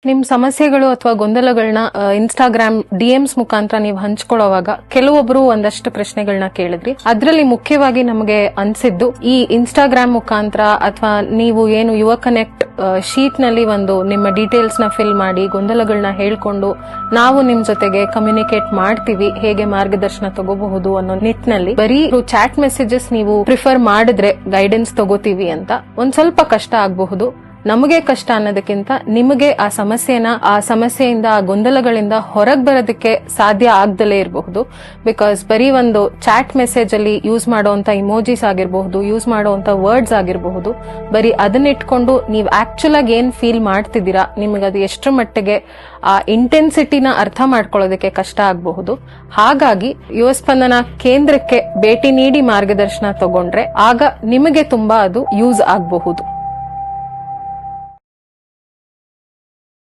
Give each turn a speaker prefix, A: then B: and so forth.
A: ನಿಮ್ ಸಮಸ್ಯೆಗಳು ಅಥವಾ ಗೊಂದಲಗಳನ್ನ ಇನ್ಸ್ಟಾಗ್ರಾಮ್ ಡಿಎಂಸ್ ಮುಖಾಂತರ ನೀವು ಹಂಚ್ಕೊಳ್ಳೋವಾಗ ಕೆಲವೊಬ್ರು ಒಂದಷ್ಟು ಪ್ರಶ್ನೆಗಳನ್ನ ಕೇಳಿದ್ರಿ. ಅದರಲ್ಲಿ ಮುಖ್ಯವಾಗಿ ನಮಗೆ ಅನ್ಸಿದ್ದು ಈ ಇನ್ಸ್ಟಾಗ್ರಾಮ್ ಮುಖಾಂತರ ಅಥವಾ ನೀವು ಏನು ಯುವ ಕನೆಕ್ಟ್ ಶೀಟ್ ನಲ್ಲಿ ಒಂದು ನಿಮ್ಮ ಡೀಟೇಲ್ಸ್ ನ ಫಿಲ್ ಮಾಡಿ ಗೊಂದಲಗಳನ್ನ ಹೇಳ್ಕೊಂಡು ನಾವು ನಿಮ್ ಜೊತೆಗೆ ಕಮ್ಯುನಿಕೇಟ್ ಮಾಡ್ತೀವಿ, ಹೇಗೆ ಮಾರ್ಗದರ್ಶನ ತಗೋಬಹುದು ಅನ್ನೋ ನಿಟ್ಟಿನಲ್ಲಿ ಬರೀ ಚಾಟ್ ಮೆಸೇಜಸ್ ನೀವು ಪ್ರಿಫರ್ ಮಾಡಿದ್ರೆ ಗೈಡೆನ್ಸ್ ತಗೋತೀವಿ ಅಂತ ಒಂದ್ ಸ್ವಲ್ಪ ಕಷ್ಟ ಆಗಬಹುದು. ನಮಗೆ ಕಷ್ಟ ಅನ್ನೋದಕ್ಕಿಂತ ನಿಮಗೆ ಆ ಸಮಸ್ಯೆಯಿಂದ ಆ ಗೊಂದಲಗಳಿಂದ ಹೊರಗೆ ಬರೋದಕ್ಕೆ ಸಾಧ್ಯ ಆಗದಲೇ ಇರಬಹುದು. ಬಿಕಾಸ್ ಬರೀ ಒಂದು ಚಾಟ್ ಮೆಸೇಜ್ ಅಲ್ಲಿ ಯೂಸ್ ಮಾಡುವಂತ ಇಮೋಜಿಸ್ ಆಗಿರಬಹುದು, ಯೂಸ್ ಮಾಡುವಂತ ವರ್ಡ್ಸ್ ಆಗಿರಬಹುದು, ಬರೀ ಅದನ್ನಿಟ್ಕೊಂಡು ನೀವು ಆಕ್ಚುಲ್ ಆಗಿ ಏನ್ ಫೀಲ್ ಮಾಡ್ತಿದ್ದೀರಾ, ನಿಮಗೆ ಅದು ಎಷ್ಟರ ಮಟ್ಟಿಗೆ ಆ ಇಂಟೆನ್ಸಿಟಿನ ಅರ್ಥ ಮಾಡ್ಕೊಳ್ಳೋದಕ್ಕೆ ಕಷ್ಟ ಆಗಬಹುದು. ಹಾಗಾಗಿ ಯುವ ಸ್ಪಂದನ ಕೇಂದ್ರಕ್ಕೆ ಭೇಟಿ ನೀಡಿ ಮಾರ್ಗದರ್ಶನ ತಗೊಂಡ್ರೆ ಆಗ ನಿಮಗೆ ತುಂಬಾ ಅದು ಯೂಸ್ ಆಗಬಹುದು.